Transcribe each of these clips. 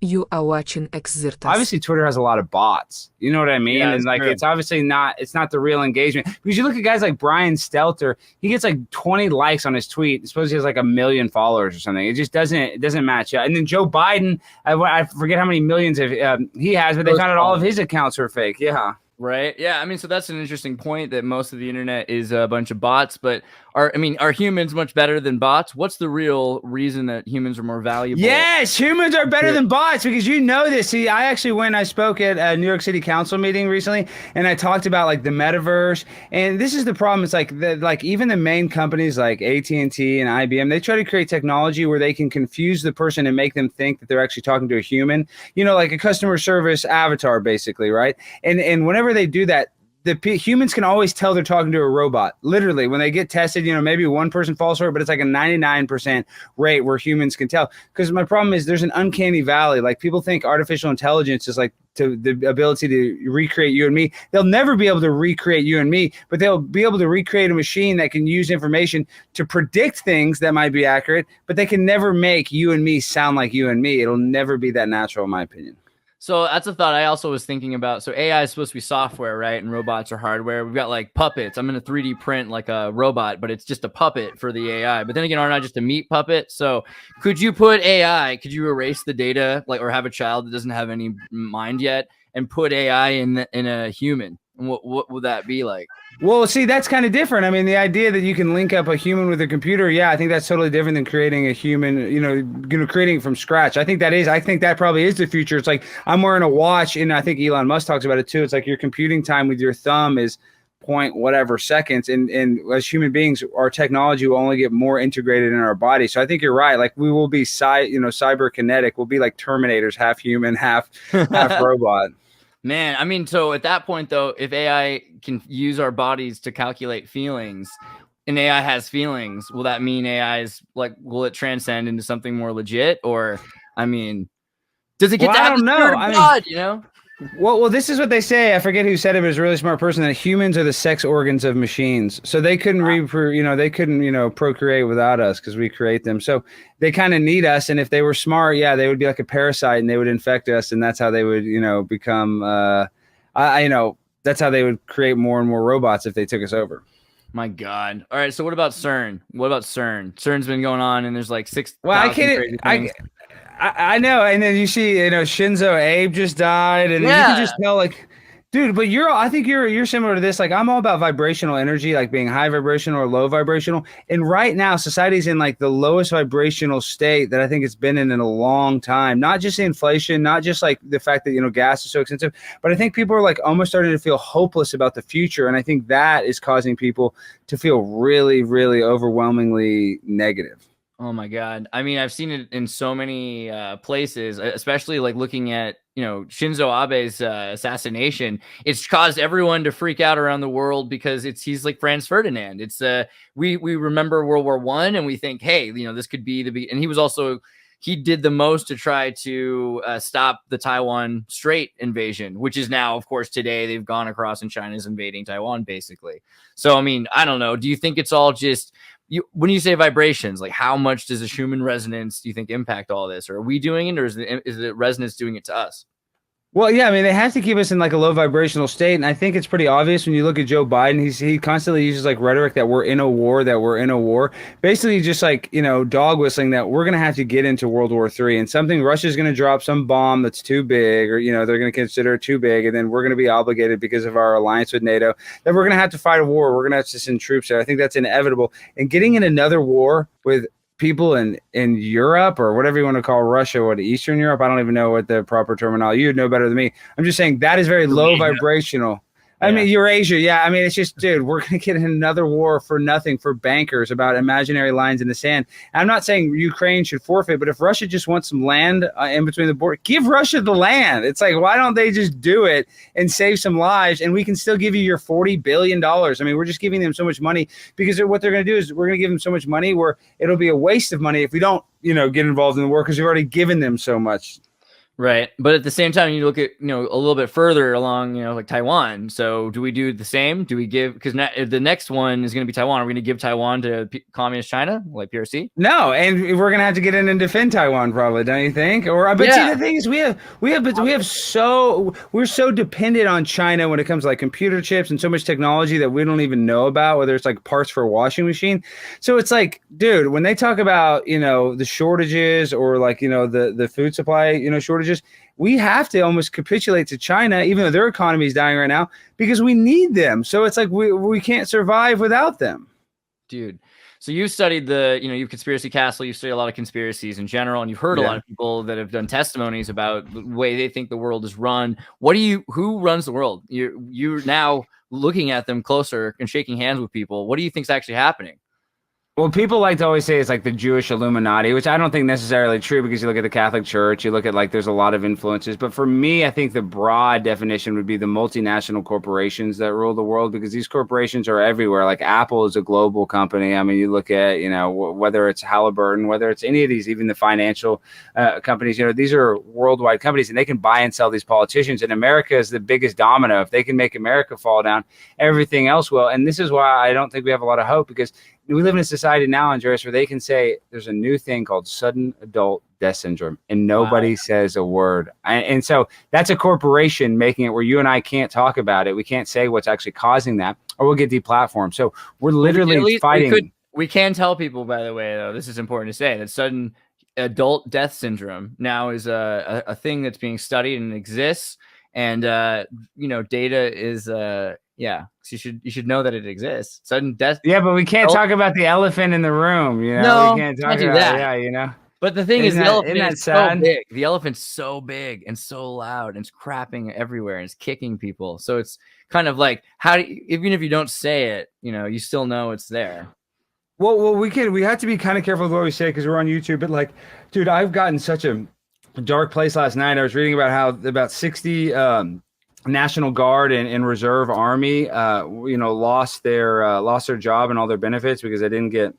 You are watching Xirtus. Obviously Twitter has a lot of bots. You know what I mean? Yeah, And that's like true. it's obviously not it's not the real engagement. Because you look at guys like Brian Stelter, he gets like 20 likes on his tweet. Suppose he has like 1 million followers or something. It doesn't match up. And then Joe Biden, I forget how many millions of he has, but they Those found out all of followers. his accounts were fake. Yeah. Right. Yeah. I mean, so that's an interesting point that most of the internet is a bunch of bots, but are humans much better than bots? What's the real reason that humans are more valuable? Yes, humans are better than bots because you know this. See, I actually went, I spoke at a New York City Council meeting recently, and I talked about like the metaverse. And this is the problem. It's like even the main companies like AT&T and IBM, they try to create technology where they can confuse the person and make them think that they're actually talking to a human. You know, like a customer service avatar, basically, right? And whenever they do that, humans can always tell they're talking to a robot. Literally, when they get tested, maybe one person falls for it, but it's like a 99% rate where humans can tell. Because my problem is there's an uncanny valley. Like people think artificial intelligence is like to the ability to recreate you and me. They'll never be able to recreate you and me, but they'll be able to recreate a machine that can use information to predict things that might be accurate, but they can never make you and me sound like you and me. It'll never be that natural, in my opinion. So that's a thought I also was thinking about. So AI is supposed to be software, right? And robots are hardware. We've got like puppets. I'm going to 3D print like a robot, but it's just a puppet for the AI. But then again, aren't I just a meat puppet? So could you put AI, could you erase the data like, or have a child that doesn't have any mind yet and put AI in a human? And what would that be like? Well, see, that's kind of different. I mean, the idea that you can link up a human with a computer, yeah, I think that's totally different than creating a human, creating it from scratch. I think that probably is the future. It's like I'm wearing a watch, and I think Elon Musk talks about it too. It's like your computing time with your thumb is point whatever seconds, and as human beings, our technology will only get more integrated in our body. So I think you're right. Like we will be cyberkinetic. We'll be like Terminators, half human, half robot. Man, I mean, so at that point, though, if AI can use our bodies to calculate feelings and AI has feelings, will that mean AI is like, will it transcend into something more legit? Or, I mean, does it get Well, to I have don't the know. spirit I of mean, God, you know? Well, this is what they say. I forget who said it, but it's a really smart person that humans are the sex organs of machines. So they couldn't procreate without us because we create them. So they kind of need us. And if they were smart, yeah, they would be like a parasite and they would infect us. And that's how they would, become, that's how they would create more and more robots if they took us over. My God. All right. So what about CERN? What about CERN? CERN's been going on and there's like Well, I 6,000 can't, crazy things. I know, and then you see, Shinzo Abe just died, and you can Yeah. just tell, like, dude. But I think you're similar to this. Like, I'm all about vibrational energy, like being high vibrational or low vibrational. And right now, society's in like the lowest vibrational state that I think it's been in a long time. Not just the inflation, not just like the fact that gas is so expensive, but I think people are like almost starting to feel hopeless about the future, and I think that is causing people to feel really, really overwhelmingly negative. Oh my God. I mean, I've seen it in so many places, especially like looking at, Shinzo Abe's assassination. It's caused everyone to freak out around the world because he's like Franz Ferdinand. It's we remember World War I and we think, hey, this could be and he did the most to try to stop the Taiwan Strait invasion, which is now, of course, today they've gone across and China's invading Taiwan, basically. So, I mean, I don't know. Do you think it's all just when you say vibrations, like how much does a Schumann resonance do you think impact all this? Or are we doing it, or is the resonance doing it to us? Well, yeah, I mean, they have to keep us in like a low vibrational state, and I think it's pretty obvious when you look at Joe Biden. He constantly uses like rhetoric that we're in a war, basically just like dog whistling that we're gonna have to get into World War III, and something Russia's gonna drop some bomb that's too big, or they're gonna consider it too big, and then we're gonna be obligated because of our alliance with NATO that we're gonna have to fight a war. We're gonna have to send troops there. I think that's inevitable, and getting in another war with people in Europe or whatever you want to call Russia, Eastern Europe. I don't even know what the proper terminology. You'd know better than me. I'm just saying that is very low vibrational. I mean, Eurasia. Yeah. I mean, it's just, dude, we're going to get in another war for nothing for bankers about imaginary lines in the sand. And I'm not saying Ukraine should forfeit, but if Russia just wants some land in between the border, give Russia the land. It's like, why don't they just do it and save some lives? And we can still give you your $40 billion. I mean, we're just giving them so much money because what they're going to do is we're going to give them so much money where it'll be a waste of money if we don't, get involved in the war because we've already given them so much. Right. But at the same time, you look at, a little bit further along, like Taiwan. So do we do the same? Do we give, because the next one is going to be Taiwan. Are we going to give Taiwan to communist China, like PRC? No, and we're gonna have to get in and defend Taiwan, probably, don't you think? Or, but see, Yeah. the thing is, we're so dependent on China when it comes to like computer chips and so much technology that we don't even know about, whether it's like parts for a washing machine. So it's like, dude, when they talk about the shortages or like the food supply shortages, we have to almost capitulate to China, even though their economy is dying right now, because we need them. So it's like we can't survive without them, dude. So you studied you've Conspiracy Castle, you study a lot of conspiracies in general, and you've heard a lot of people that have done testimonies about the way they think the world is run. Who runs the world? You're now looking at them closer and shaking hands with people. What do you think is actually happening? Well, people like to always say it's like the Jewish Illuminati, which I don't think necessarily true, because you look at the Catholic Church, you look at like there's a lot of influences. But for me, I think the broad definition would be the multinational corporations that rule the world, because these corporations are everywhere. Like Apple is a global company. I mean, you look at, whether it's Halliburton, whether it's any of these, even the financial companies, these are worldwide companies, and they can buy and sell these politicians. And America is the biggest domino. If they can make America fall down, everything else will. And this is why I don't think we have a lot of hope, because we live in a society now, Andreas, where they can say there's a new thing called sudden adult death syndrome, and nobody says a word. And so that's a corporation making it where you and I can't talk about it. We can't say what's actually causing that, or we'll get deplatformed. So we're literally fighting. We can tell people, by the way, though, this is important to say, that sudden adult death syndrome now is a thing that's being studied and exists. And, data is yeah, so you should know that it exists. Sudden death. Yeah, but we can't talk about the elephant in the room. No, we can't talk do about that. Yeah, But the thing is, the elephant is so big. The elephant's so big and so loud, and it's crapping everywhere, and it's kicking people. So it's kind of like, even if you don't say it, you still know it's there. Well, we have to be kind of careful with what we say, because we're on YouTube. But like, dude, I've gotten such a dark place last night. I was reading about how about 60 National Guard and Reserve Army, lost their job and all their benefits because they didn't get,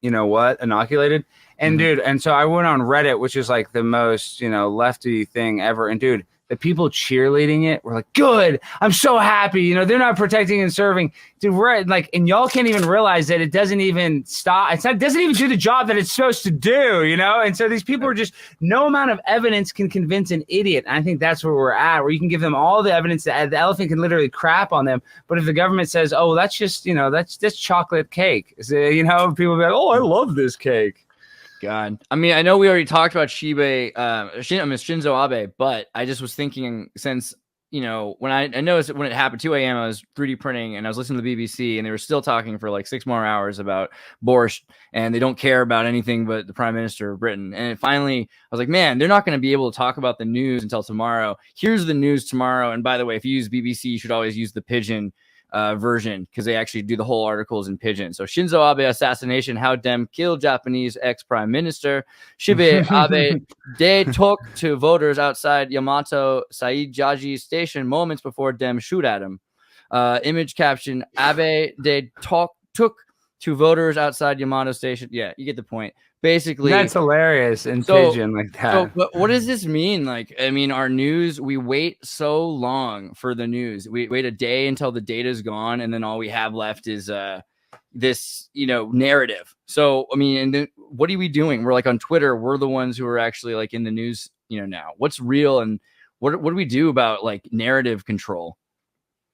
inoculated. And dude, and so I went on Reddit, which is like the most, lefty thing ever. And dude, the people cheerleading it were like, good, I'm so happy. They're not protecting and serving. Dude, we're like, and y'all can't even realize that it doesn't even stop. It doesn't even do the job that it's supposed to do, And so these people are just, no amount of evidence can convince an idiot. And I think that's where we're at, where you can give them all the evidence that the elephant can literally crap on them. But if the government says, oh, that's just, that's chocolate cake. So, people be like, oh, I love this cake. God. I mean, I know we already talked about Shinzo Abe, but I just was thinking, since, when I noticed when it happened, 2 a.m., I was 3D printing and I was listening to the BBC, and they were still talking for like 6 more hours about borscht, and they don't care about anything but the Prime Minister of Britain. And finally, I was like, man, they're not going to be able to talk about the news until tomorrow. Here's the news tomorrow. And by the way, if you use BBC, you should always use the Pigeon version, because they actually do the whole articles in Pigeon. So Shinzo Abe assassination, how Dem kill Japanese ex-prime minister. Shibe Abe de talk to voters outside Yamato Saijaji station moments before Dem shoot at him. Image caption, Abe de took to voters outside Yamato station. Yeah, you get the point. Basically, that's hilarious in Pigeon like that. So, but what does this mean? Like, I mean, our news, we wait so long for the news. We wait a day until the data is gone, and then all we have left is this, narrative. So, I mean, and then what are we doing? We're like on Twitter. We're the ones who are actually like in the news, now. What's real, and what do we do about like narrative control?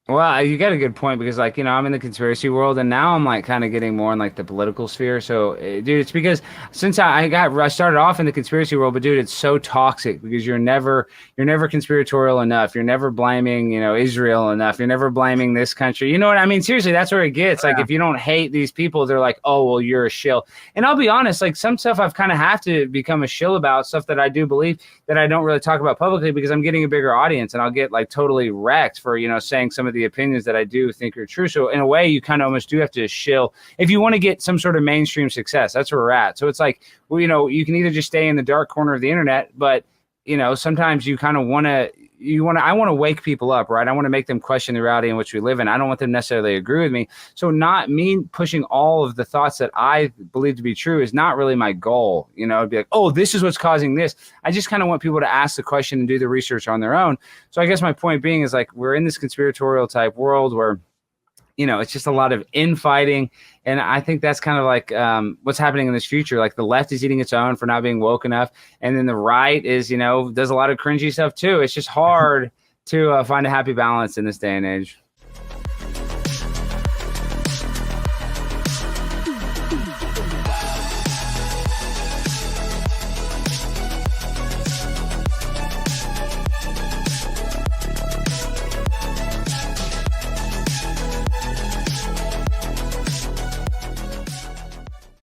Well, you got a good point, because like, I'm in the conspiracy world, and now I'm like kind of getting more in like the political sphere. So dude, it's because since I started off in the conspiracy world, but dude, it's so toxic, because you're never conspiratorial enough. You're never blaming, Israel enough. You're never blaming this country. You know what I mean? Seriously, that's where it gets. Like, if you don't hate these people, they're like, oh, well, you're a shill. And I'll be honest, like some stuff I've kind of have to become a shill about, stuff that I do believe that I don't really talk about publicly, because I'm getting a bigger audience, and I'll get like totally wrecked for, saying some of the opinions that I do think are true. So in a way, you kind of almost do have to shill if you want to get some sort of mainstream success. That's where we're at. So it's like, well, you can either just stay in the dark corner of the internet, but sometimes you kind of want to I want to wake people up, right? I want to make them question the reality in which we live in. I don't want them necessarily to agree with me. So not me pushing all of the thoughts that I believe to be true is not really my goal. You know, it'd be like, oh, this is what's causing this. I just kind of want people to ask the question and do the research on their own. So I guess my point being is like, we're in this conspiratorial type world where, you know, it's just a lot of infighting. And I think that's kind of like what's happening in this future. Like the left is eating its own for not being woke enough. And then the right is, you know, does a lot of cringy stuff too. It's just hard to find a happy balance in this day and age.